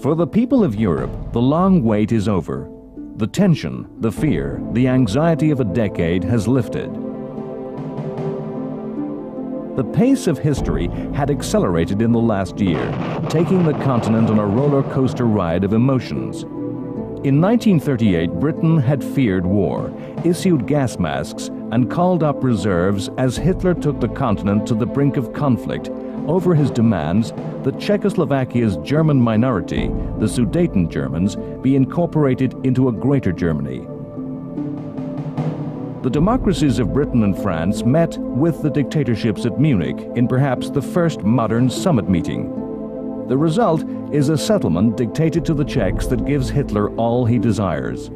For the people of Europe, the long wait is over. The tension, the fear, the anxiety of a decade has lifted. The pace of history had accelerated in the last year, taking the continent on a roller coaster ride of emotions. In 1938, Britain had feared war, issued gas masks, and called up reserves as Hitler took the continent to the brink of conflict over his demands that Czechoslovakia's German minority, the Sudeten Germans, be incorporated into a greater Germany. The democracies of Britain and France met with the dictatorships at Munich in perhaps the first modern summit meeting. The result is a settlement dictated to the Czechs that gives Hitler all he desires.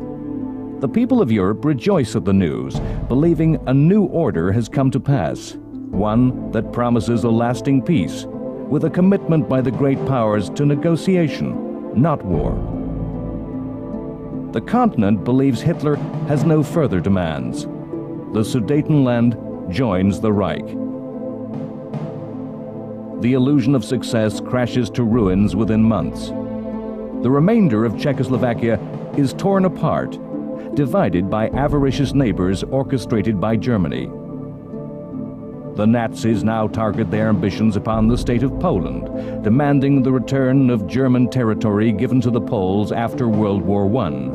The people of Europe rejoice at the news, believing a new order has come to pass, one that promises a lasting peace, with a commitment by the great powers to negotiation, not war. The continent believes Hitler has no further demands. The Sudetenland joins the Reich. The illusion of success crashes to ruins within months. The remainder of Czechoslovakia is torn apart, divided by avaricious neighbors orchestrated by Germany. The Nazis now target their ambitions upon the state of Poland, demanding the return of German territory given to the Poles after World War I.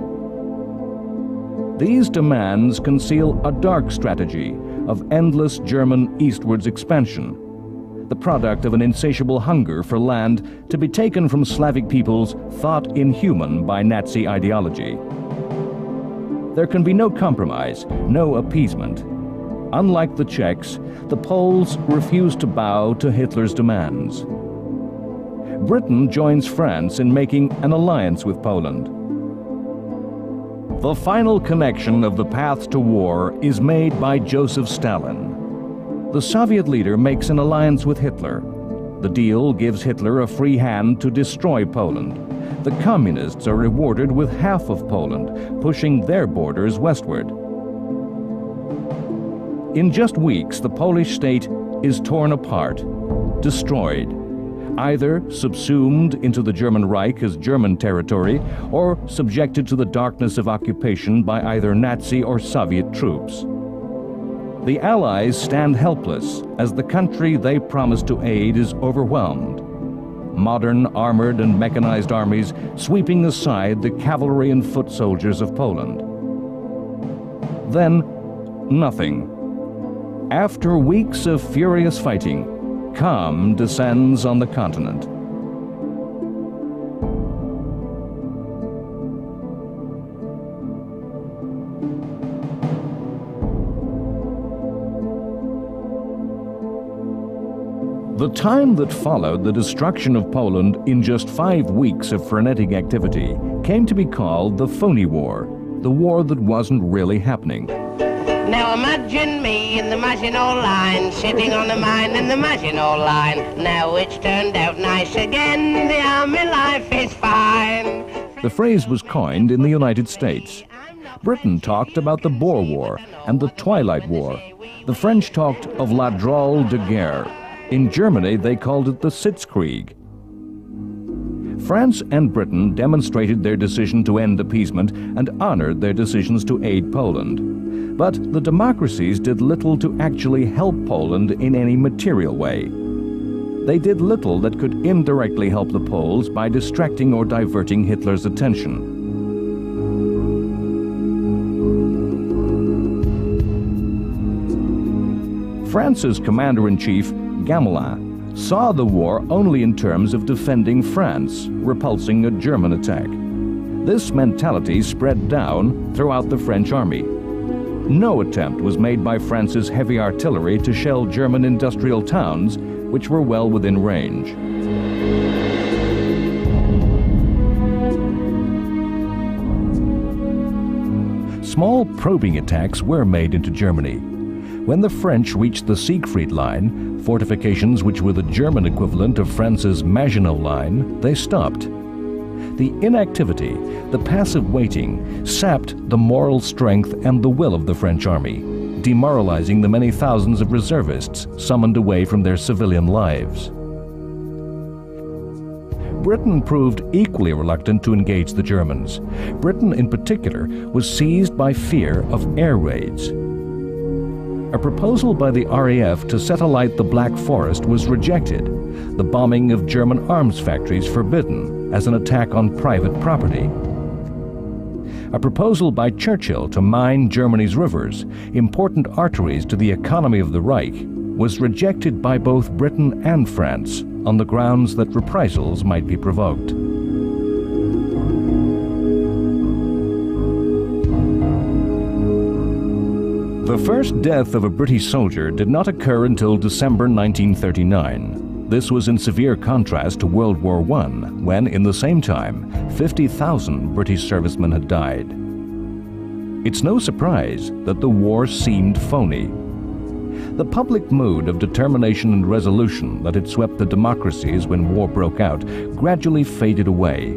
These demands conceal a dark strategy of endless German eastwards expansion, the product of an insatiable hunger for land to be taken from Slavic peoples thought inhuman by Nazi ideology. There can be no compromise, no appeasement. Unlike the Czechs, the Poles refuse to bow to Hitler's demands. Britain joins France in making an alliance with Poland. The final connection of the path to war is made by Joseph Stalin. The Soviet leader makes an alliance with Hitler. The deal gives Hitler a free hand to destroy Poland. The communists are rewarded with half of Poland, pushing their borders westward. In just weeks, the Polish state is torn apart, destroyed, either subsumed into the German Reich as German territory or subjected to the darkness of occupation by either Nazi or Soviet troops. The Allies stand helpless as the country they promised to aid is overwhelmed. Modern armored and mechanized armies sweeping aside the cavalry and foot soldiers of Poland. Then, nothing. After weeks of furious fighting, calm descends on the continent. The time that followed the destruction of Poland in just 5 weeks of frenetic activity came to be called the Phony War, the war that wasn't really happening. Now imagine me in the Maginot Line, sitting on the mine in the Maginot Line. Now it's turned out nice again, the army life is fine. The phrase was coined in the United States. Britain talked about the Boer War and the Twilight War. The French talked of La Drôle de Guerre. In Germany, they called it the Sitzkrieg. France and Britain demonstrated their decision to end appeasement and honored their decisions to aid Poland. But the democracies did little to actually help Poland in any material way. They did little that could indirectly help the Poles by distracting or diverting Hitler's attention. France's commander-in-chief, Gamelin, saw the war only in terms of defending France, repulsing a German attack. This mentality spread down throughout the French army. No attempt was made by France's heavy artillery to shell German industrial towns, which were well within range. Small probing attacks were made into Germany. When the French reached the Siegfried Line, fortifications which were the German equivalent of France's Maginot Line, they stopped. The inactivity, the passive waiting, sapped the moral strength and the will of the French army, demoralizing the many thousands of reservists summoned away from their civilian lives. Britain proved equally reluctant to engage the Germans. Britain, in particular, was seized by fear of air raids. A proposal by the RAF to set alight the Black Forest was rejected, the bombing of German arms factories forbidden as an attack on private property. A proposal by Churchill to mine Germany's rivers, important arteries to the economy of the Reich, was rejected by both Britain and France on the grounds that reprisals might be provoked. The first death of a British soldier did not occur until December 1939. This was in severe contrast to World War I, when, in the same time, 50,000 British servicemen had died. It's no surprise that the war seemed phony. The public mood of determination and resolution that had swept the democracies when war broke out gradually faded away.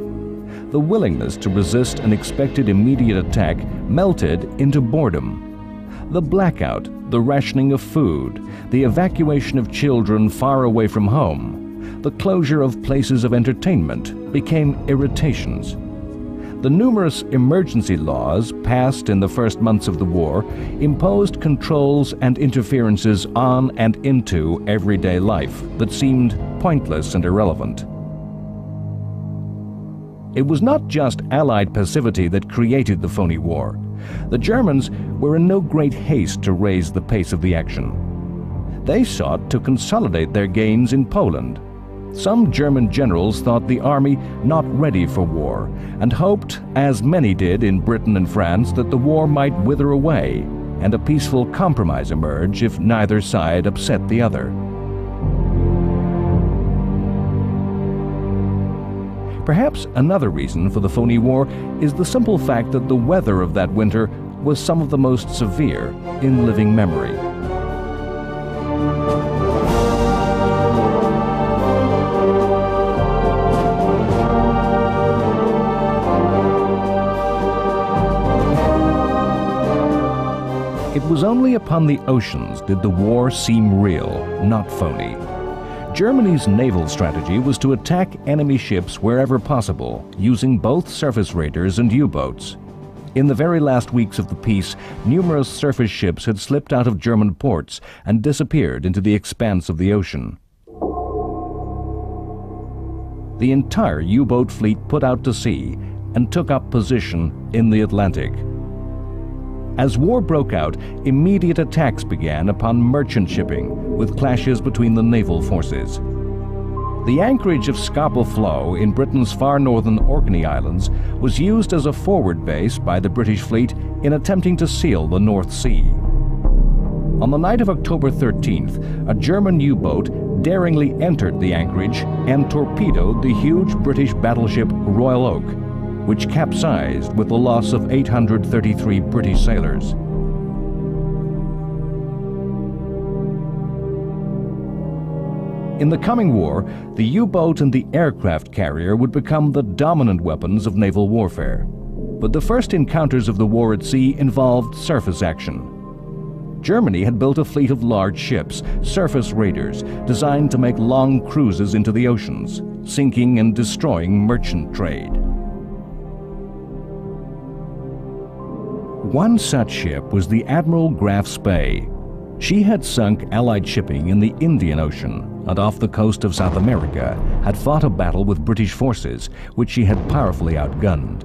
The willingness to resist an expected immediate attack melted into boredom. The blackout, the rationing of food, the evacuation of children far away from home, the closure of places of entertainment became irritations. The numerous emergency laws passed in the first months of the war imposed controls and interferences on and into everyday life that seemed pointless and irrelevant. It was not just Allied passivity that created the phony war. The Germans were in no great haste to raise the pace of the action. They sought to consolidate their gains in Poland. Some German generals thought the army not ready for war and hoped, as many did in Britain and France, that the war might wither away and a peaceful compromise emerge if neither side upset the other. Perhaps another reason for the phony war is the simple fact that the weather of that winter was some of the most severe in living memory. It was only upon the oceans did the war seem real, not phony. Germany's naval strategy was to attack enemy ships wherever possible, using both surface raiders and U-boats. In the very last weeks of the peace, numerous surface ships had slipped out of German ports and disappeared into the expanse of the ocean. The entire U-boat fleet put out to sea and took up position in the Atlantic. As war broke out, immediate attacks began upon merchant shipping, with clashes between the naval forces. The anchorage of Scapa Flow in Britain's far northern Orkney Islands was used as a forward base by the British fleet in attempting to seal the North Sea. On the night of October 13th, a German U-boat daringly entered the anchorage and torpedoed the huge British battleship Royal Oak, which capsized with the loss of 833 British sailors. In the coming war, the U-boat and the aircraft carrier would become the dominant weapons of naval warfare. But the first encounters of the war at sea involved surface action. Germany had built a fleet of large ships, surface raiders, designed to make long cruises into the oceans, sinking and destroying merchant trade. One such ship was the Admiral Graf Spee. She had sunk Allied shipping in the Indian Ocean and off the coast of South America had fought a battle with British forces, which she had powerfully outgunned.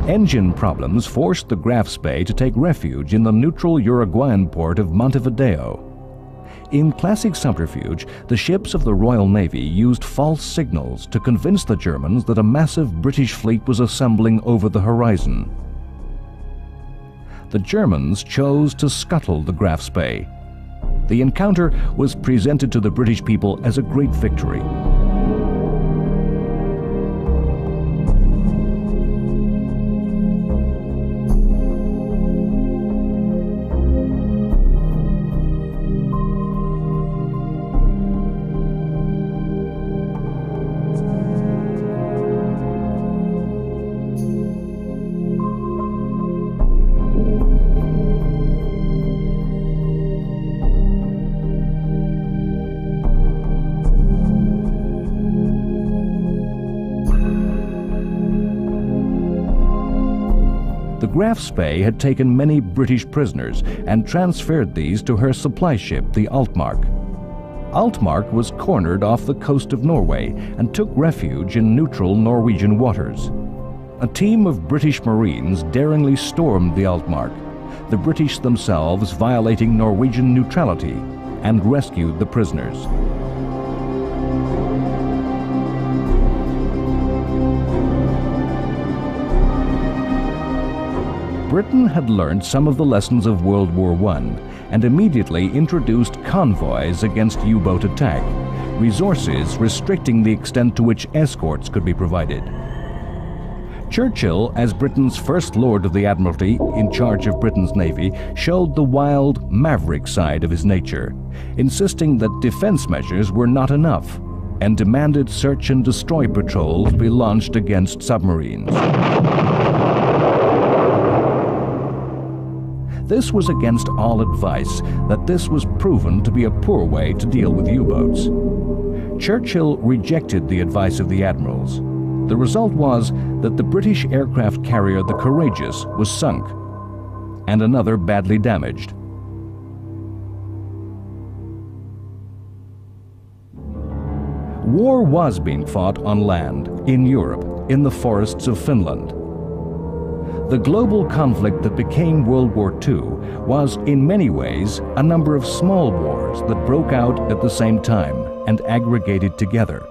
Engine problems forced the Graf Spee to take refuge in the neutral Uruguayan port of Montevideo. In classic subterfuge, the ships of the Royal Navy used false signals to convince the Germans that a massive British fleet was assembling over the horizon. The Germans chose to scuttle the Graf Spee. The encounter was presented to the British people as a great victory. Graf Spee had taken many British prisoners and transferred these to her supply ship, the Altmark. Altmark was cornered off the coast of Norway and took refuge in neutral Norwegian waters. A team of British Marines daringly stormed the Altmark, the British themselves violating Norwegian neutrality, and rescued the prisoners. Britain had learned some of the lessons of World War I and immediately introduced convoys against U-boat attack, resources restricting the extent to which escorts could be provided. Churchill, as Britain's First Lord of the Admiralty in charge of Britain's Navy, showed the wild, maverick side of his nature, insisting that defense measures were not enough, and demanded search and destroy patrols be launched against submarines. This was against all advice that this was proven to be a poor way to deal with U-boats. Churchill rejected the advice of the admirals. The result was that the British aircraft carrier the Courageous was sunk, and another badly damaged. War was being fought on land, in Europe, in the forests of Finland. The global conflict that became World War II was, in many ways, a number of small wars that broke out at the same time and aggregated together.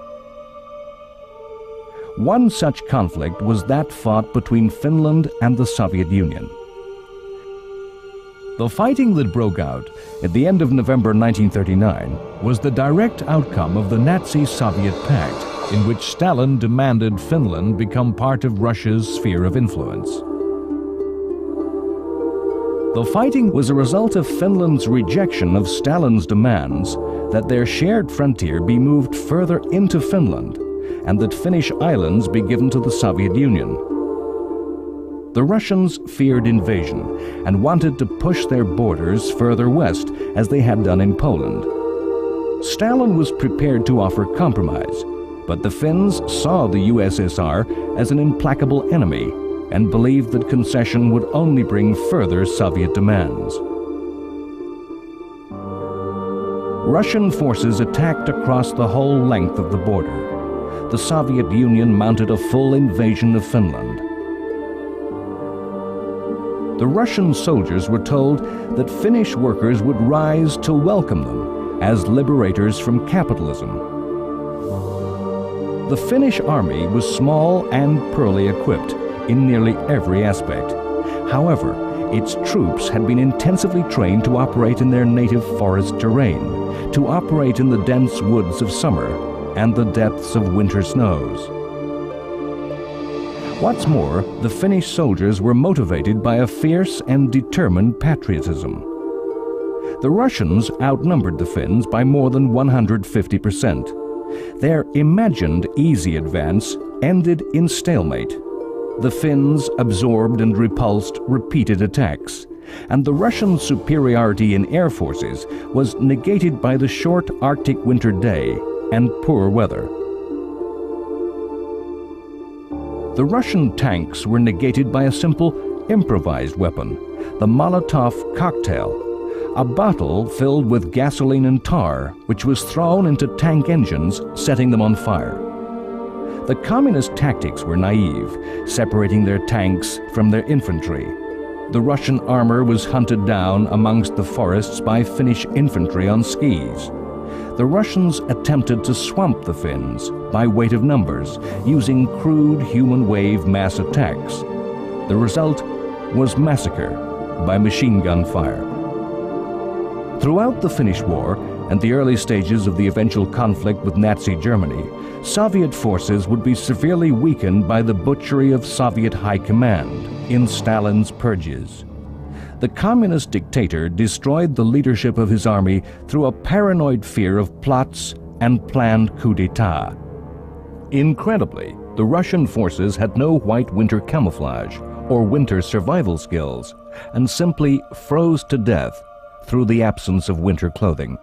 One such conflict was that fought between Finland and the Soviet Union. The fighting that broke out at the end of November 1939 was the direct outcome of the Nazi-Soviet pact, in which Stalin demanded Finland become part of Russia's sphere of influence. The fighting was a result of Finland's rejection of Stalin's demands that their shared frontier be moved further into Finland and that Finnish islands be given to the Soviet Union. The Russians feared invasion and wanted to push their borders further west as they had done in Poland. Stalin was prepared to offer compromise, but the Finns saw the USSR as an implacable enemy and believed that concession would only bring further Soviet demands. Russian forces attacked across the whole length of the border. The Soviet Union mounted a full invasion of Finland. The Russian soldiers were told that Finnish workers would rise to welcome them as liberators from capitalism. The Finnish army was small and poorly equipped in nearly every aspect. However, its troops had been intensively trained to operate in their native forest terrain, to operate in the dense woods of summer and the depths of winter snows. What's more, the Finnish soldiers were motivated by a fierce and determined patriotism. The Russians outnumbered the Finns by more than 150%. Their imagined easy advance ended in stalemate. The Finns absorbed and repulsed repeated attacks, and the Russian superiority in air forces was negated by the short Arctic winter day and poor weather. The Russian tanks were negated by a simple, improvised weapon, the Molotov cocktail, a bottle filled with gasoline and tar, which was thrown into tank engines, setting them on fire. The communist tactics were naive, separating their tanks from their infantry. The Russian armor was hunted down amongst the forests by Finnish infantry on skis. The Russians attempted to swamp the Finns by weight of numbers, using crude human wave mass attacks. The result was massacre by machine gun fire. Throughout the Finnish War and the early stages of the eventual conflict with Nazi Germany, Soviet forces would be severely weakened by the butchery of Soviet high command in Stalin's purges. The communist dictator destroyed the leadership of his army through a paranoid fear of plots and planned coup d'etat. Incredibly, the Russian forces had no white winter camouflage or winter survival skills and simply froze to death through the absence of winter clothing.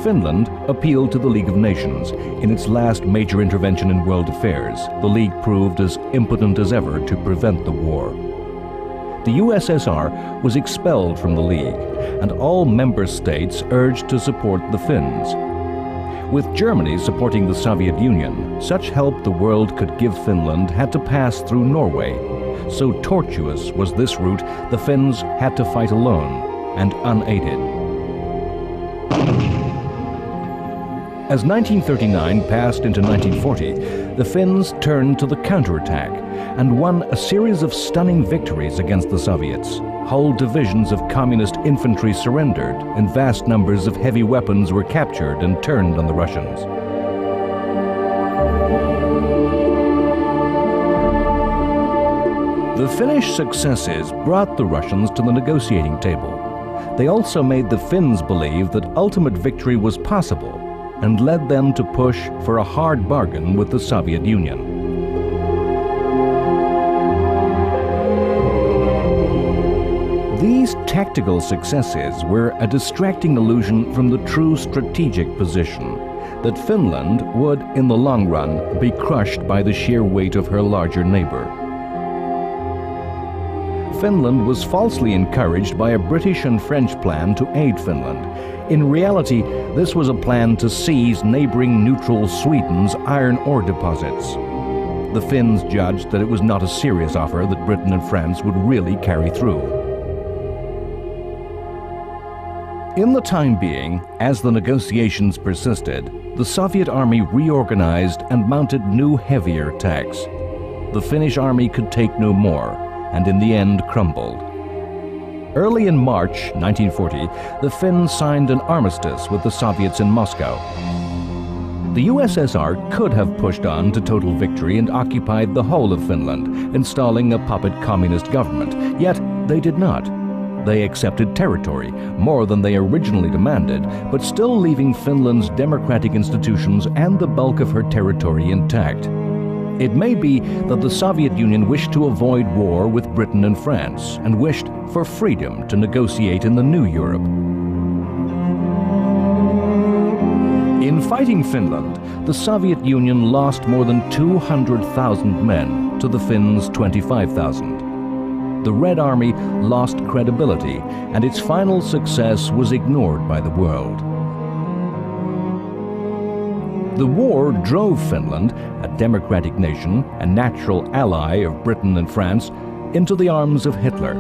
Finland appealed to the League of Nations. In its last major intervention in world affairs, the League proved as impotent as ever to prevent the war. The USSR was expelled from the League, and all member states urged to support the Finns. With Germany supporting the Soviet Union, such help the world could give Finland had to pass through Norway. So tortuous was this route, the Finns had to fight alone and unaided. As 1939 passed into 1940, the Finns turned to the counterattack and won a series of stunning victories against the Soviets. Whole divisions of communist infantry surrendered, and vast numbers of heavy weapons were captured and turned on the Russians. The Finnish successes brought the Russians to the negotiating table. They also made the Finns believe that ultimate victory was possible, and led them to push for a hard bargain with the Soviet Union. These tactical successes were a distracting illusion from the true strategic position, that Finland would, in the long run, be crushed by the sheer weight of her larger neighbor. Finland was falsely encouraged by a British and French plan to aid Finland. In reality, this was a plan to seize neighboring neutral Sweden's iron ore deposits. The Finns judged that it was not a serious offer that Britain and France would really carry through. In the time being, as the negotiations persisted, the Soviet army reorganized and mounted new, heavier attacks. The Finnish army could take no more, and in the end crumbled. Early in March 1940, the Finns signed an armistice with the Soviets in Moscow. The USSR could have pushed on to total victory and occupied the whole of Finland, installing a puppet communist government, yet they did not. They accepted territory, more than they originally demanded, but still leaving Finland's democratic institutions and the bulk of her territory intact. It may be that the Soviet Union wished to avoid war with Britain and France, and wished for freedom to negotiate in the new Europe. In fighting Finland, the Soviet Union lost more than 200,000 men to the Finns' 25,000. The Red Army lost credibility, and its final success was ignored by the world. The war drove Finland, a democratic nation, a natural ally of Britain and France, into the arms of Hitler.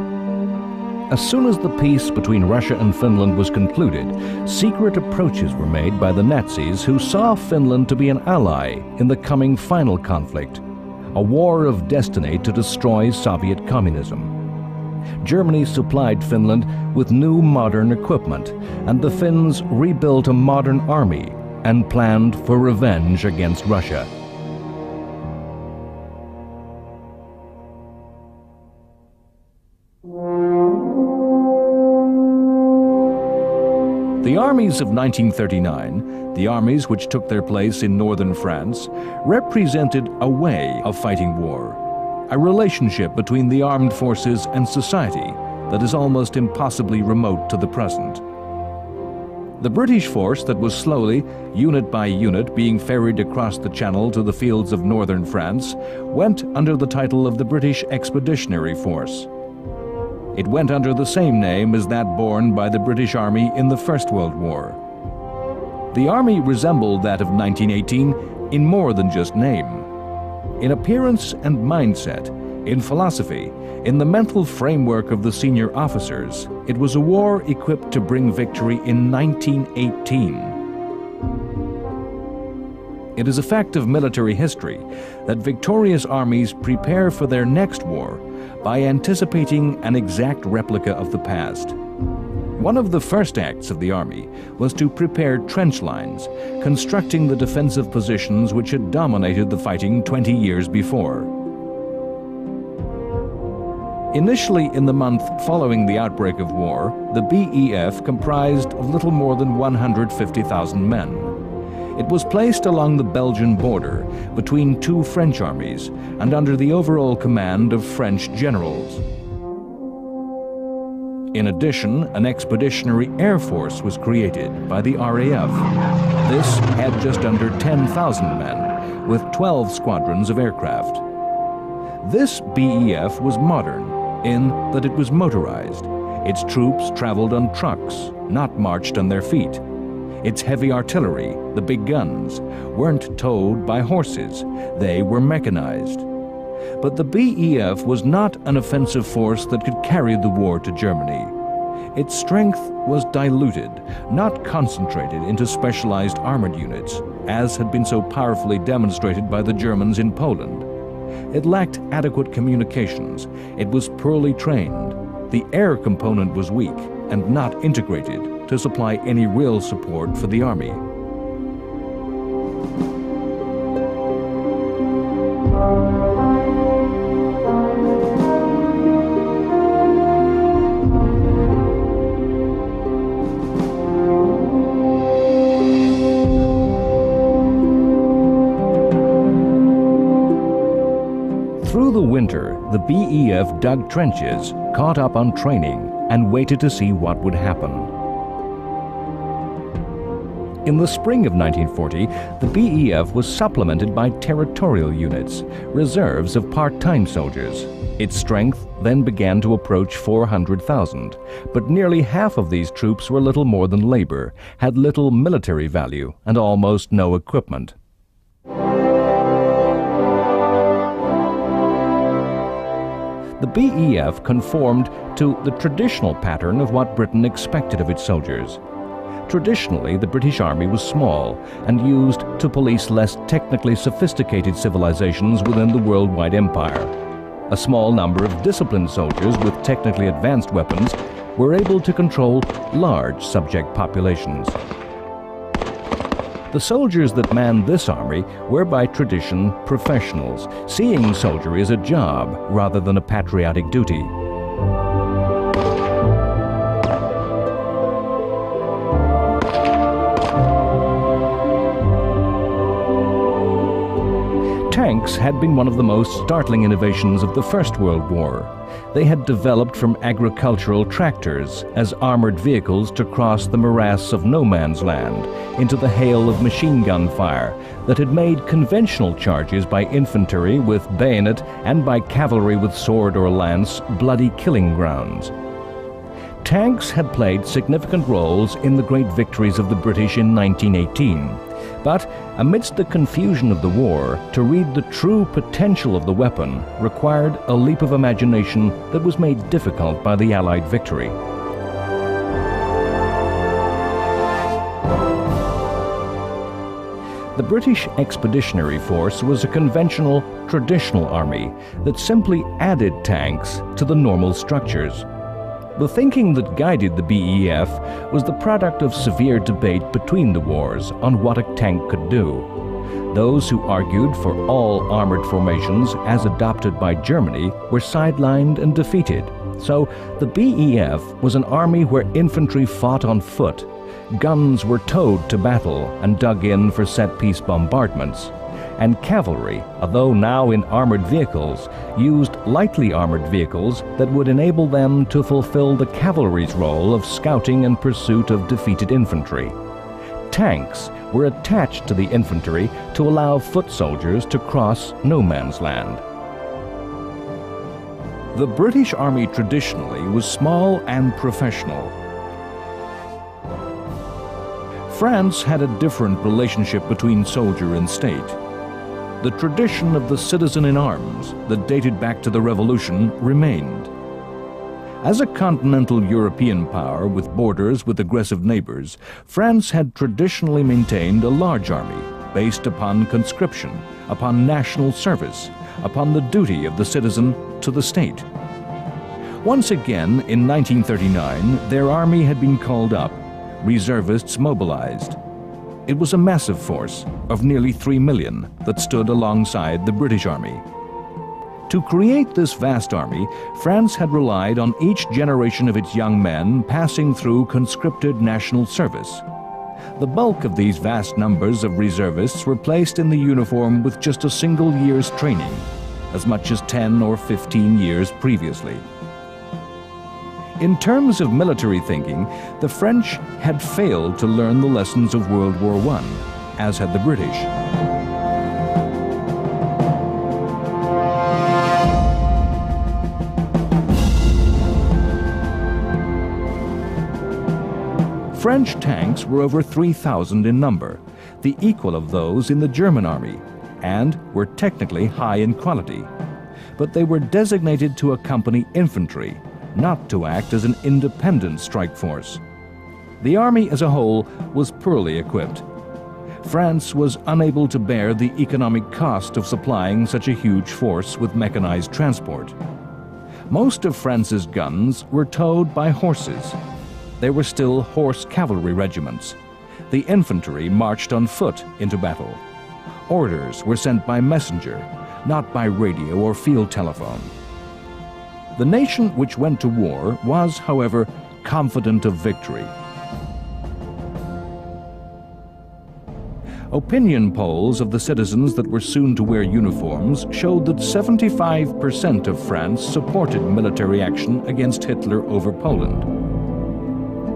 As soon as the peace between Russia and Finland was concluded, secret approaches were made by the Nazis, who saw Finland to be an ally in the coming final conflict, a war of destiny to destroy Soviet communism. Germany supplied Finland with new modern equipment, and the Finns rebuilt a modern army and planned for revenge against Russia. The armies of 1939, the armies which took their place in northern France, represented a way of fighting war, a relationship between the armed forces and society that is almost impossibly remote to the present. The British force that was slowly, unit by unit, being ferried across the Channel to the fields of northern France went under the title of the British Expeditionary Force. It went under the same name as that borne by the British Army in the First World War. The army resembled that of 1918 in more than just name. In appearance and mindset, in philosophy, in the mental framework of the senior officers, it was a war equipped to bring victory in 1918. It is a fact of military history that victorious armies prepare for their next war by anticipating an exact replica of the past. One of the first acts of the army was to prepare trench lines, constructing the defensive positions which had dominated the fighting 20 years before. Initially, in the month following the outbreak of war, the BEF comprised of little more than 150,000 men. It was placed along the Belgian border between two French armies and under the overall command of French generals. In addition, an expeditionary air force was created by the RAF. This had just under 10,000 men, with 12 squadrons of aircraft. This BEF was modern in that it was motorized. Its troops traveled on trucks, not marched on their feet. Its heavy artillery, the big guns, weren't towed by horses. They were mechanized. But the BEF was not an offensive force that could carry the war to Germany. Its strength was diluted, not concentrated into specialized armored units, as had been so powerfully demonstrated by the Germans in Poland. It lacked adequate communications. It was poorly trained. The air component was weak and not integrated to supply any real support for the army. Through the winter, the BEF dug trenches, caught up on training, and waited to see what would happen. In the spring of 1940, the BEF was supplemented by territorial units, reserves of part-time soldiers. Its strength then began to approach 400,000, but nearly half of these troops were little more than labor, had little military value, and almost no equipment. The BEF conformed to the traditional pattern of what Britain expected of its soldiers. Traditionally, the British Army was small and used to police less technically sophisticated civilizations within the worldwide empire. A small number of disciplined soldiers with technically advanced weapons were able to control large subject populations. The soldiers that manned this army were by tradition professionals, seeing soldiery as a job rather than a patriotic duty. Tanks had been one of the most startling innovations of the First World War. They had developed from agricultural tractors as armored vehicles to cross the morass of no man's land into the hail of machine gun fire that had made conventional charges by infantry with bayonet and by cavalry with sword or lance bloody killing grounds. Tanks had played significant roles in the great victories of the British in 1918. But amidst the confusion of the war, to read the true potential of the weapon required a leap of imagination that was made difficult by the Allied victory. The British Expeditionary Force was a conventional, traditional army that simply added tanks to the normal structures. The thinking that guided the BEF was the product of severe debate between the wars on what a tank could do. Those who argued for all armored formations as adopted by Germany were sidelined and defeated. So the BEF was an army where infantry fought on foot, guns were towed to battle and dug in for set-piece bombardments, and cavalry, although now in armored vehicles, used lightly armored vehicles that would enable them to fulfill the cavalry's role of scouting and pursuit of defeated infantry. Tanks were attached to the infantry to allow foot soldiers to cross no man's land. The British Army traditionally was small and professional. France had a different relationship between soldier and state. The tradition of the citizen in arms that dated back to the Revolution remained. As a continental European power with borders with aggressive neighbors, France had traditionally maintained a large army based upon conscription, upon national service, upon the duty of the citizen to the state. Once again, in 1939, their army had been called up, reservists mobilized. It was a massive force of nearly 3 million that stood alongside the British Army. To create this vast army, France had relied on each generation of its young men passing through conscripted national service. The bulk of these vast numbers of reservists were placed in the uniform with just a single year's training, as much as 10 or 15 years previously. In terms of military thinking, the French had failed to learn the lessons of World War I, as had the British. French tanks were over 3,000 in number, the equal of those in the German army, and were technically high in quality. But they were designated to accompany infantry, not to act as an independent strike force. The army as a whole was poorly equipped. France was unable to bear the economic cost of supplying such a huge force with mechanized transport. Most of France's guns were towed by horses. There were still horse cavalry regiments. The infantry marched on foot into battle. Orders were sent by messenger, not by radio or field telephone. The nation which went to war was, however, confident of victory. Opinion polls of the citizens that were soon to wear uniforms showed that 75% of France supported military action against Hitler over Poland.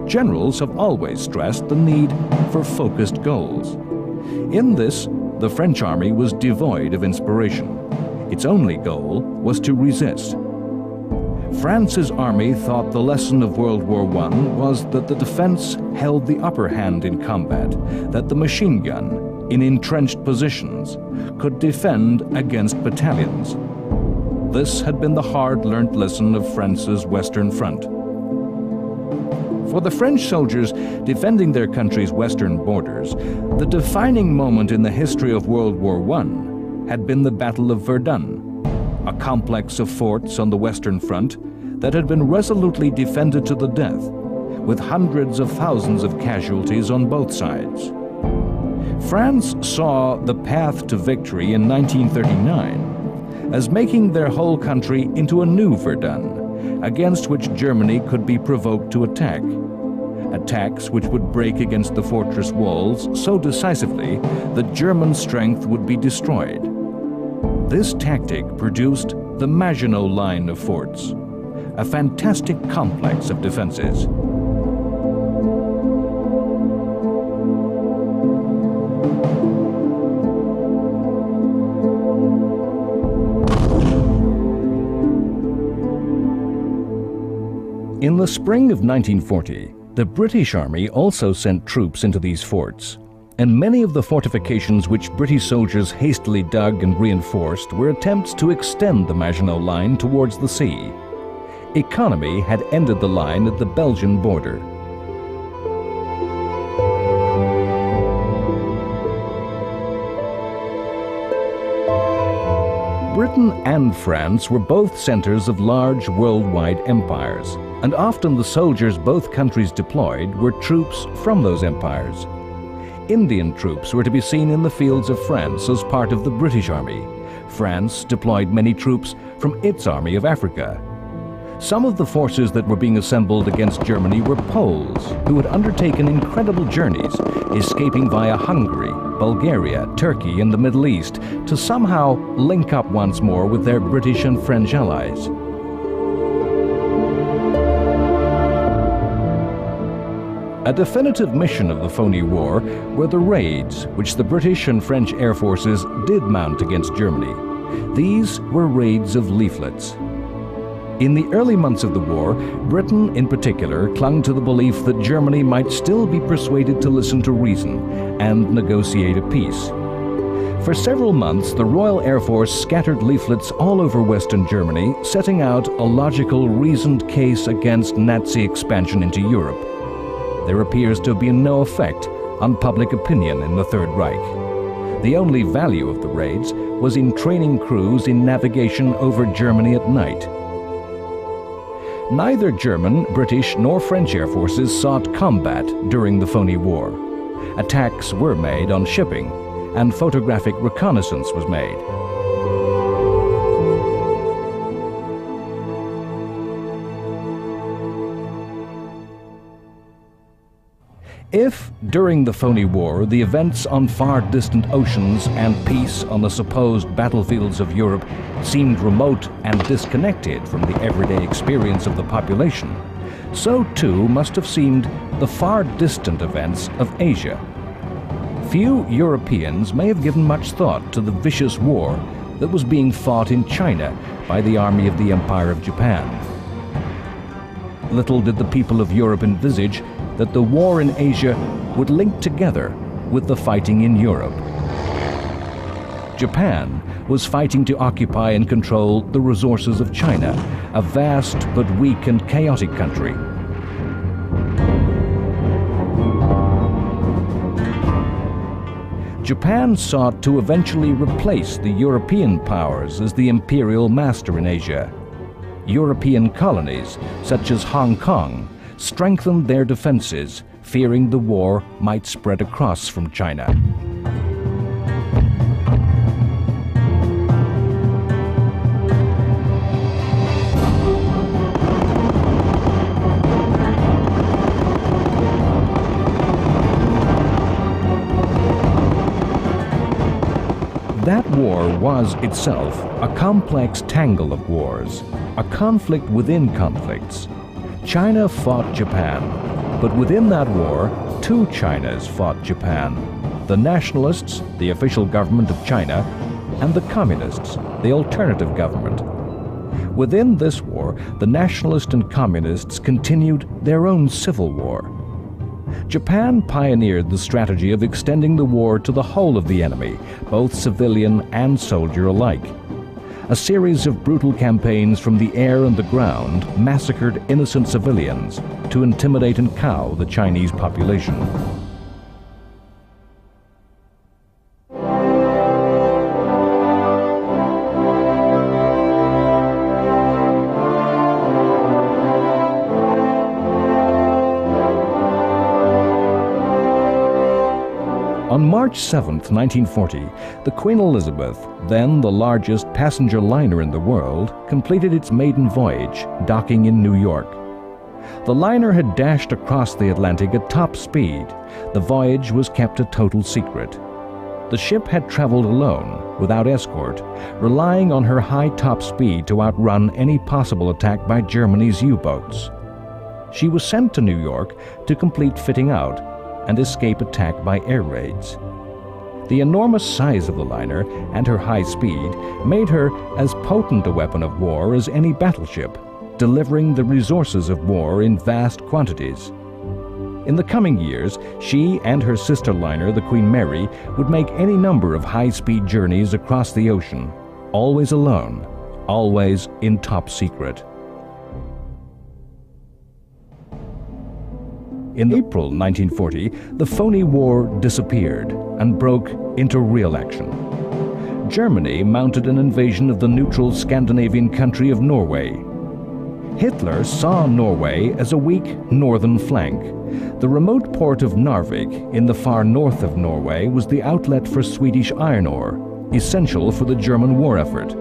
Generals have always stressed the need for focused goals. In this, the French army was devoid of inspiration. Its only goal was to resist. France's army thought the lesson of World War I was that the defense held the upper hand in combat, that the machine gun, in entrenched positions, could defend against battalions. This had been the hard-learnt lesson of France's Western Front. For the French soldiers defending their country's western borders, the defining moment in the history of World War I had been the Battle of Verdun, a complex of forts on the Western Front that had been resolutely defended to the death, with hundreds of thousands of casualties on both sides. France saw the path to victory in 1939 as making their whole country into a new Verdun, against which Germany could be provoked to attack. Attacks which would break against the fortress walls so decisively that German strength would be destroyed. This tactic produced the Maginot Line of forts, a fantastic complex of defenses. In the spring of 1940, the British Army also sent troops into these forts, and many of the fortifications which British soldiers hastily dug and reinforced were attempts to extend the Maginot Line towards the sea. Economy had ended the line at the Belgian border. Britain and France were both centers of large worldwide empires, and often the soldiers both countries deployed were troops from those empires. Indian troops were to be seen in the fields of France as part of the British Army. France deployed many troops from its Army of Africa. Some of the forces that were being assembled against Germany were Poles, who had undertaken incredible journeys, escaping via Hungary, Bulgaria, Turkey, and the Middle East to somehow link up once more with their British and French allies. A definitive mission of the Phoney War were the raids which the British and French air forces did mount against Germany. These were raids of leaflets. In the early months of the war, Britain in particular clung to the belief that Germany might still be persuaded to listen to reason and negotiate a peace. For several months, the Royal Air Force scattered leaflets all over Western Germany, setting out a logical, reasoned case against Nazi expansion into Europe. There appears to have been no effect on public opinion in the Third Reich. The only value of the raids was in training crews in navigation over Germany at night. Neither German, British, nor French air forces sought combat during the Phoney War. Attacks were made on shipping, and photographic reconnaissance was made. If, during the Phoney War, the events on far distant oceans and peace on the supposed battlefields of Europe seemed remote and disconnected from the everyday experience of the population, so too must have seemed the far distant events of Asia. Few Europeans may have given much thought to the vicious war that was being fought in China by the army of the Empire of Japan. Little did the people of Europe envisage that the war in Asia would link together with the fighting in Europe. Japan was fighting to occupy and control the resources of China, a vast but weak and chaotic country. Japan sought to eventually replace the European powers as the imperial master in Asia. European colonies, such as Hong Kong, strengthened their defenses, fearing the war might spread across from China. That war was itself a complex tangle of wars, a conflict within conflicts. China fought Japan, but within that war, two Chinas fought Japan: the nationalists, the official government of China, and the communists, the alternative government. Within this war, the nationalists and communists continued their own civil war. Japan pioneered the strategy of extending the war to the whole of the enemy, both civilian and soldier alike. A series of brutal campaigns from the air and the ground massacred innocent civilians to intimidate and cow the Chinese population. On March 7, 1940, the Queen Elizabeth, then the largest passenger liner in the world, completed its maiden voyage, docking in New York. The liner had dashed across the Atlantic at top speed. The voyage was kept a total secret. The ship had traveled alone, without escort, relying on her high top speed to outrun any possible attack by Germany's U-boats. She was sent to New York to complete fitting out and escape attack by air raids. The enormous size of the liner and her high speed made her as potent a weapon of war as any battleship, delivering the resources of war in vast quantities. In the coming years, she and her sister liner, the Queen Mary, would make any number of high-speed journeys across the ocean, always alone, always in top secret. In April 1940, the phony war disappeared and broke into real action. Germany mounted an invasion of the neutral Scandinavian country of Norway. Hitler saw Norway as a weak northern flank. The remote port of Narvik in the far north of Norway was the outlet for Swedish iron ore, essential for the German war effort.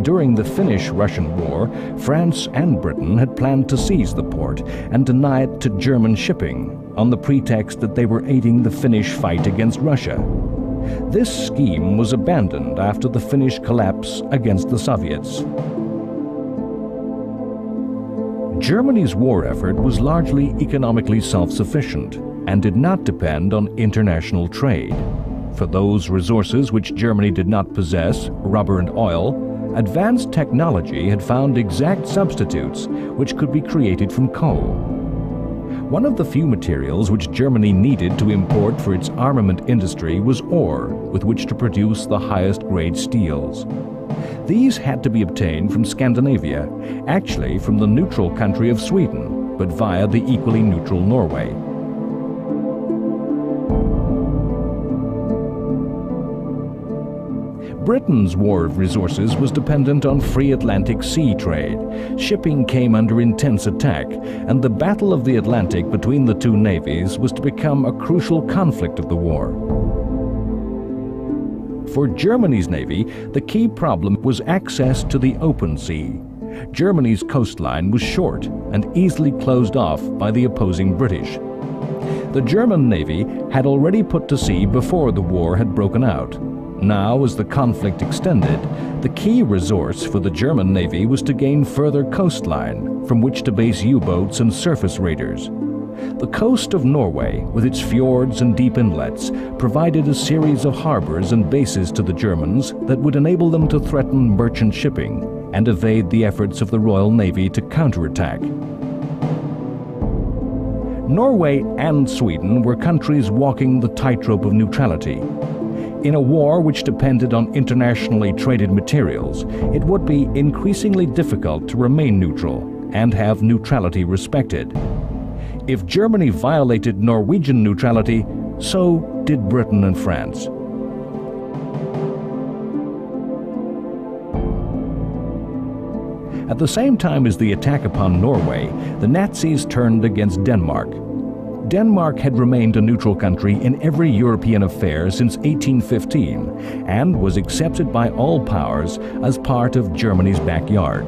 During the Finnish-Russian War, France and Britain had planned to seize the port and deny it to German shipping on the pretext that they were aiding the Finnish fight against Russia. This scheme was abandoned after the Finnish collapse against the Soviets. Germany's war effort was largely economically self-sufficient and did not depend on international trade. For those resources which Germany did not possess, rubber and oil, advanced technology had found exact substitutes which could be created from coal. One of the few materials which Germany needed to import for its armament industry was ore with which to produce the highest grade steels. These had to be obtained from Scandinavia, actually from the neutral country of Sweden, but via the equally neutral Norway. Britain's war of resources was dependent on free Atlantic sea trade. Shipping came under intense attack, and the Battle of the Atlantic between the two navies was to become a crucial conflict of the war. For Germany's navy, the key problem was access to the open sea. Germany's coastline was short and easily closed off by the opposing British. The German navy had already put to sea before the war had broken out. Now, as the conflict extended, the key resource for the German Navy was to gain further coastline from which to base U-boats and surface raiders. The coast of Norway, with its fjords and deep inlets, provided a series of harbors and bases to the Germans that would enable them to threaten merchant shipping and evade the efforts of the Royal Navy to counterattack. Norway and Sweden were countries walking the tightrope of neutrality. In a war which depended on internationally traded materials, it would be increasingly difficult to remain neutral and have neutrality respected. If Germany violated Norwegian neutrality, so did Britain and France. At the same time as the attack upon Norway, the Nazis turned against Denmark. Denmark had remained a neutral country in every European affair since 1815 and was accepted by all powers as part of Germany's backyard.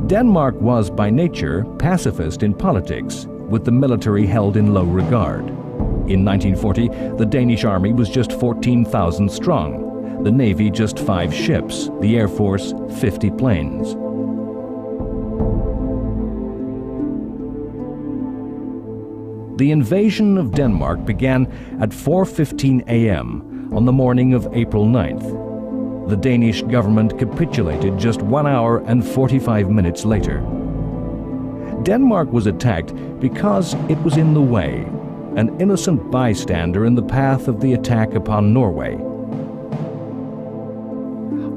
Denmark was by nature pacifist in politics, with the military held in low regard. In 1940, the Danish army was just 14,000 strong, the Navy just 5 ships, the Air Force 50 planes. The invasion of Denmark began at 4:15 a.m. on the morning of April 9th. The Danish government capitulated just 1 hour and 45 minutes later. Denmark was attacked because it was in the way, an innocent bystander in the path of the attack upon Norway.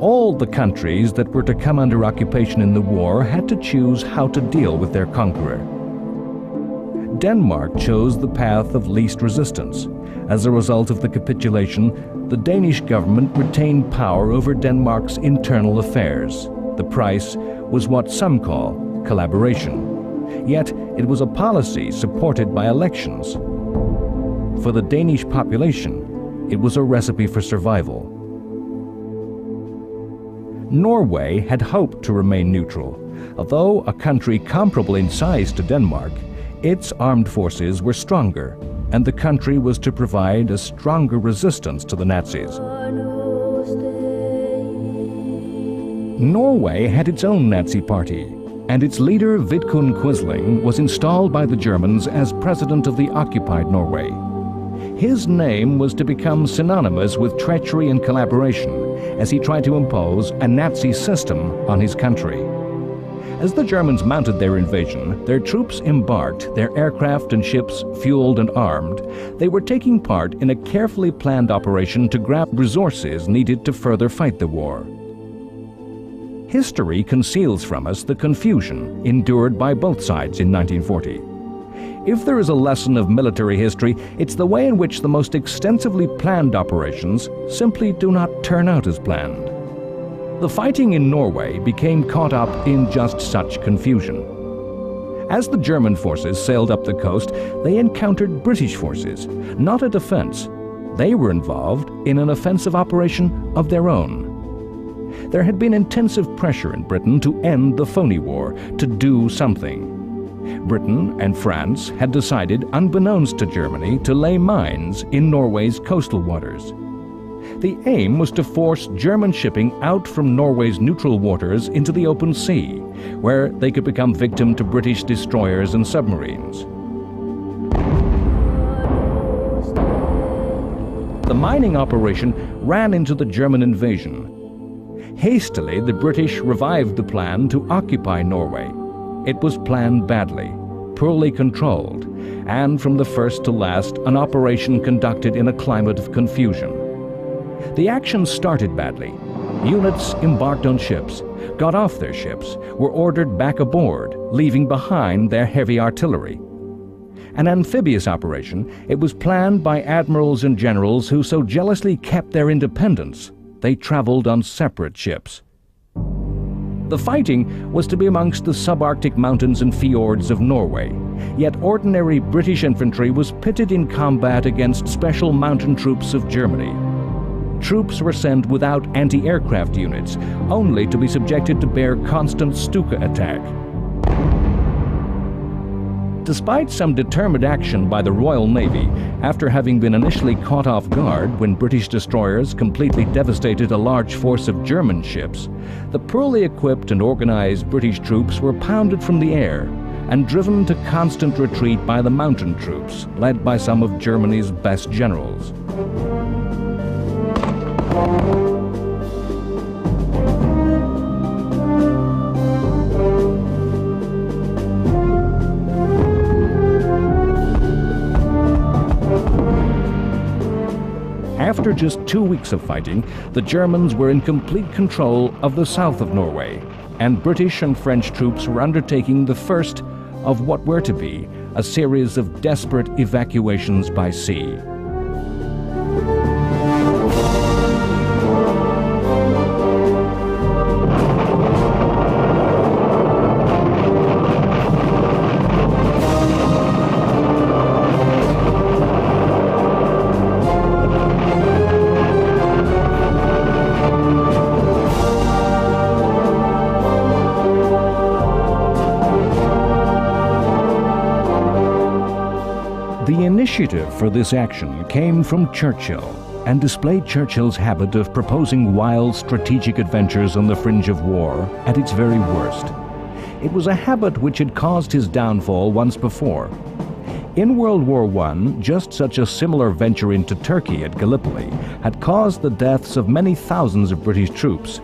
All the countries that were to come under occupation in the war had to choose how to deal with their conqueror. Denmark chose the path of least resistance. As a result of the capitulation, the Danish government retained power over Denmark's internal affairs. The price was what some call collaboration. Yet it was a policy supported by elections. For the Danish population, it was a recipe for survival. Norway had hoped to remain neutral. Although a country comparable in size to Denmark, its armed forces were stronger, and the country was to provide a stronger resistance to the Nazis. Norway had its own Nazi party, and its leader Vidkun Quisling was installed by the Germans as president of the occupied Norway. His name was to become synonymous with treachery and collaboration as he tried to impose a Nazi system on his country. As the Germans mounted their invasion, their troops embarked, their aircraft and ships fueled and armed. They were taking part in a carefully planned operation to grab resources needed to further fight the war. History conceals from us the confusion endured by both sides in 1940. If there is a lesson of military history, it's the way in which the most extensively planned operations simply do not turn out as planned. The fighting in Norway became caught up in just such confusion. As the German forces sailed up the coast, they encountered British forces, not a defense. They were involved in an offensive operation of their own. There had been intensive pressure in Britain to end the phony war, to do something. Britain and France had decided, unbeknownst to Germany, to lay mines in Norway's coastal waters. The aim was to force German shipping out from Norway's neutral waters into the open sea, where they could become victim to British destroyers and submarines. The mining operation ran into the German invasion. Hastily, the British revived the plan to occupy Norway. It was planned badly, poorly controlled, and from the first to last, an operation conducted in a climate of confusion. The action started badly. Units embarked on ships, got off their ships, were ordered back aboard, leaving behind their heavy artillery. An amphibious operation, it was planned by admirals and generals who so jealously kept their independence, they traveled on separate ships. The fighting was to be amongst the subarctic mountains and fjords of Norway, yet ordinary British infantry was pitted in combat against special mountain troops of Germany. Troops were sent without anti-aircraft units, only to be subjected to bear constant Stuka attack. Despite some determined action by the Royal Navy, after having been initially caught off guard when British destroyers completely devastated a large force of German ships, the poorly equipped and organized British troops were pounded from the air and driven to constant retreat by the mountain troops, led by some of Germany's best generals. After just 2 weeks of fighting, the Germans were in complete control of the south of Norway, and British and French troops were undertaking the first of what were to be a series of desperate evacuations by sea. The initiative for this action came from Churchill and displayed Churchill's habit of proposing wild strategic adventures on the fringe of war at its very worst. It was a habit which had caused his downfall once before. In World War I, just such a similar venture into Turkey at Gallipoli had caused the deaths of many thousands of British troops,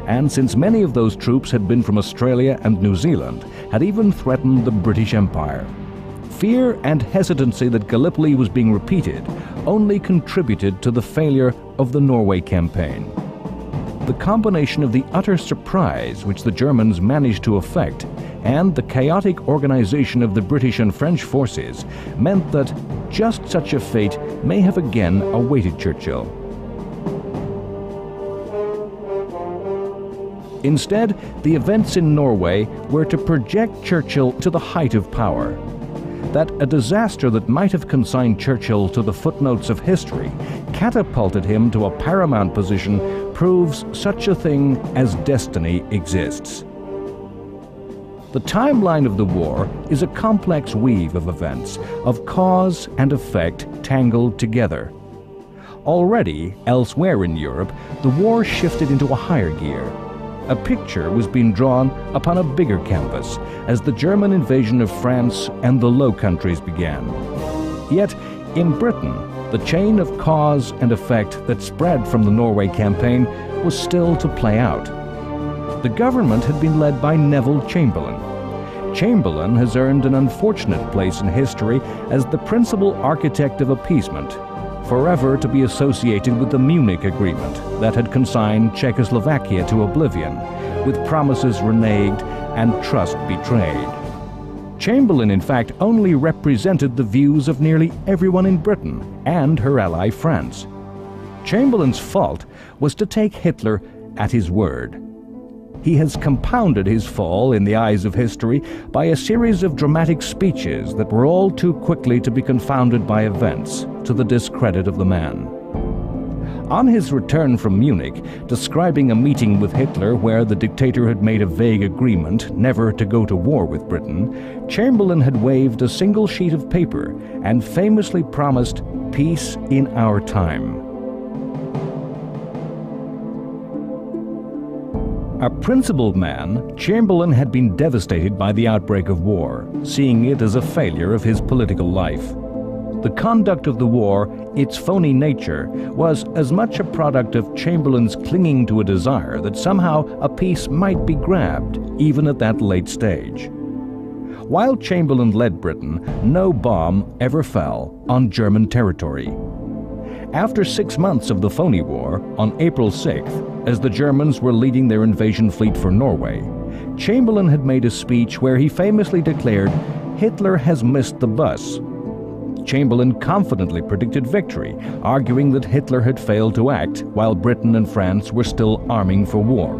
and since many of those troops had been from Australia and New Zealand, had even threatened the British Empire. Fear and hesitancy that Gallipoli was being repeated only contributed to the failure of the Norway campaign. The combination of the utter surprise which the Germans managed to effect and the chaotic organization of the British and French forces meant that just such a fate may have again awaited Churchill. Instead, the events in Norway were to project Churchill to the height of power. That a disaster that might have consigned Churchill to the footnotes of history catapulted him to a paramount position proves such a thing as destiny exists. The timeline of the war is a complex weave of events, of cause and effect tangled together. Already, elsewhere in Europe, the war shifted into a higher gear. A picture was being drawn upon a bigger canvas as the German invasion of France and the Low Countries began. Yet, in Britain, the chain of cause and effect that spread from the Norway campaign was still to play out. The government had been led by Neville Chamberlain. Chamberlain has earned an unfortunate place in history as the principal architect of appeasement, forever to be associated with the Munich Agreement that had consigned Czechoslovakia to oblivion, with promises reneged and trust betrayed. Chamberlain, in fact, only represented the views of nearly everyone in Britain and her ally France. Chamberlain's fault was to take Hitler at his word. He has compounded his fall in the eyes of history by a series of dramatic speeches that were all too quickly to be confounded by events, to the discredit of the man. On his return from Munich, describing a meeting with Hitler where the dictator had made a vague agreement never to go to war with Britain, Chamberlain had waved a single sheet of paper and famously promised peace in our time. A principled man, Chamberlain had been devastated by the outbreak of war, seeing it as a failure of his political life. The conduct of the war, its phony nature, was as much a product of Chamberlain's clinging to a desire that somehow a peace might be grabbed, even at that late stage. While Chamberlain led Britain, no bomb ever fell on German territory. After 6 months of the phony war, on April 6th, as the Germans were leading their invasion fleet for Norway, Chamberlain had made a speech where he famously declared, "Hitler has missed the bus." Chamberlain confidently predicted victory, arguing that Hitler had failed to act while Britain and France were still arming for war.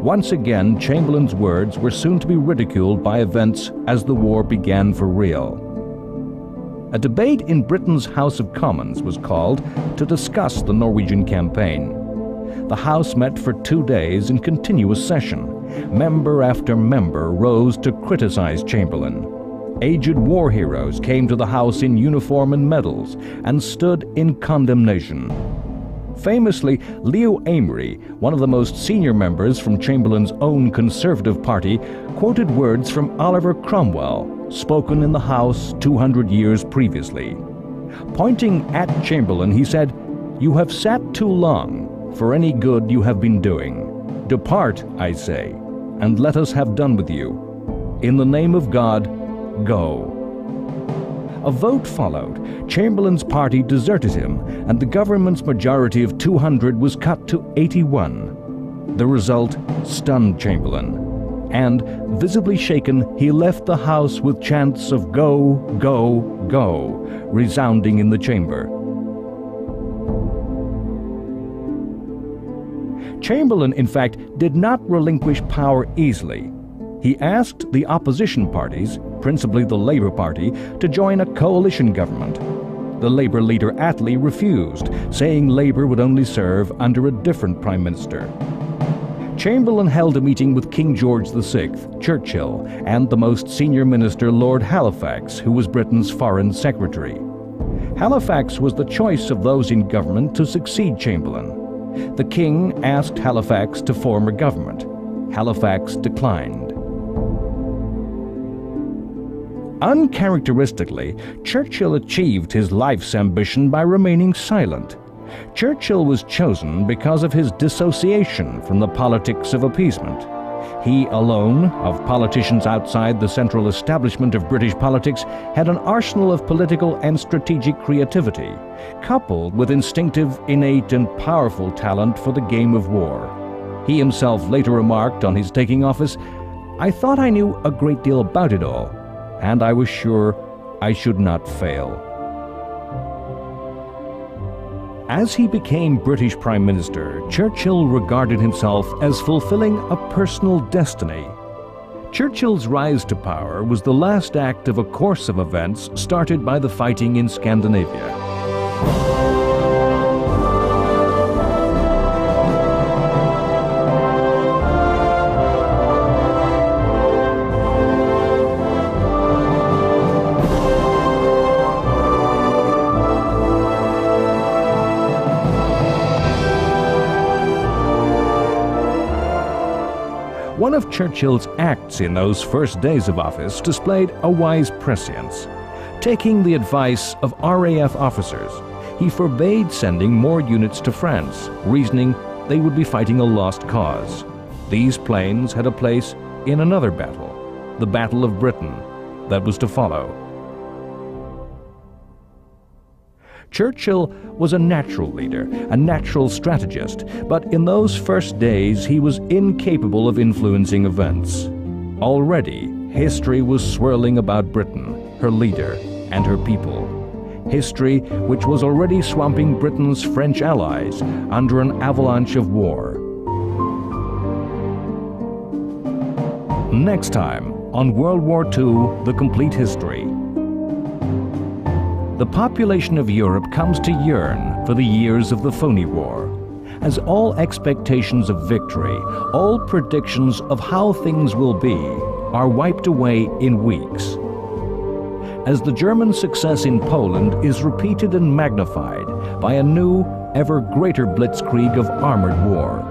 Once again, Chamberlain's words were soon to be ridiculed by events as the war began for real. A debate in Britain's House of Commons was called to discuss the Norwegian campaign. The House met for 2 days in continuous session. Member after member rose to criticize Chamberlain. Aged war heroes came to the house in uniform and medals and stood in condemnation. Famously, Leo Amery, one of the most senior members from Chamberlain's own Conservative Party, quoted words from Oliver Cromwell, spoken in the House 200 years previously. Pointing at Chamberlain, he said, "You have sat too long for any good you have been doing. Depart, I say, and let us have done with you. In the name of God, go." A vote followed. Chamberlain's party deserted him, and the government's majority of 200 was cut to 81. The result stunned Chamberlain, and, visibly shaken, he left the house with chants of "Go, go, go," resounding in the chamber. Chamberlain, in fact, did not relinquish power easily. He asked the opposition parties, principally the Labour Party, to join a coalition government. The Labour leader Attlee refused, saying Labour would only serve under a different Prime Minister. Chamberlain held a meeting with King George VI, Churchill, and the most senior minister Lord Halifax, who was Britain's Foreign Secretary. Halifax was the choice of those in government to succeed Chamberlain. The King asked Halifax to form a government. Halifax declined. Uncharacteristically, Churchill achieved his life's ambition by remaining silent. Churchill was chosen because of his dissociation from the politics of appeasement. He alone, of politicians outside the central establishment of British politics, had an arsenal of political and strategic creativity, coupled with instinctive, innate, and powerful talent for the game of war. He himself later remarked on his taking office, "I thought I knew a great deal about it all, and I was sure I should not fail." As he became British Prime Minister, Churchill regarded himself as fulfilling a personal destiny. Churchill's rise to power was the last act of a course of events started by the fighting in Scandinavia. One of Churchill's acts in those first days of office displayed a wise prescience. Taking the advice of RAF officers, he forbade sending more units to France, reasoning they would be fighting a lost cause. These planes had a place in another battle, the Battle of Britain, that was to follow. Churchill was a natural leader, a natural strategist, but in those first days he was incapable of influencing events. Already, history was swirling about Britain, her leader, and her people. History which was already swamping Britain's French allies under an avalanche of war. Next time, on World War II, The Complete History. The population of Europe comes to yearn for the years of the Phoney War, as all expectations of victory, all predictions of how things will be, are wiped away in weeks. As the German success in Poland is repeated and magnified by a new, ever greater blitzkrieg of armored war.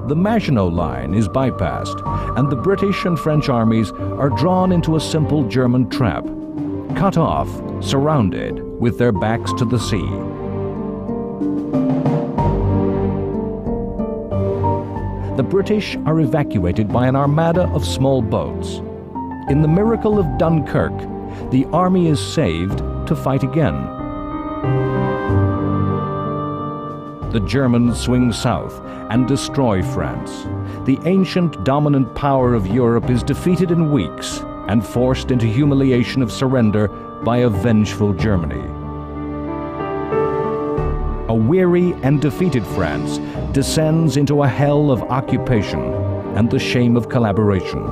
The Maginot Line is bypassed, and the British and French armies are drawn into a simple German trap, cut off, surrounded, with their backs to the sea. The British are evacuated by an armada of small boats. In the miracle of Dunkirk, the army is saved to fight again. The Germans swing south and destroy France. The ancient dominant power of Europe is defeated in weeks and forced into humiliation of surrender by a vengeful Germany. A weary and defeated France descends into a hell of occupation and the shame of collaboration.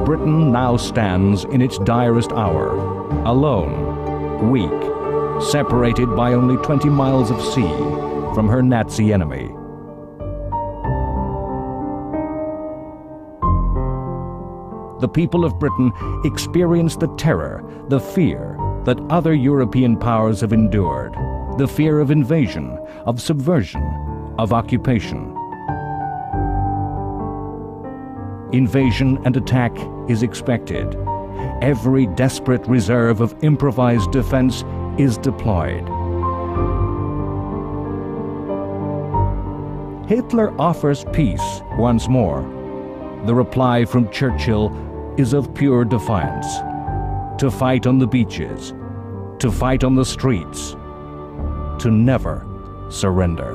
Britain now stands in its direst hour, alone, weak, separated by only 20 miles of sea from her Nazi enemy. The people of Britain experienced the terror, the fear that other European powers have endured, the fear of invasion, of subversion, of occupation. Invasion and attack is expected. Every desperate reserve of improvised defense is deployed. Hitler offers peace once more. The reply from Churchill is of pure defiance. To fight on the beaches, to fight on the streets, to never surrender.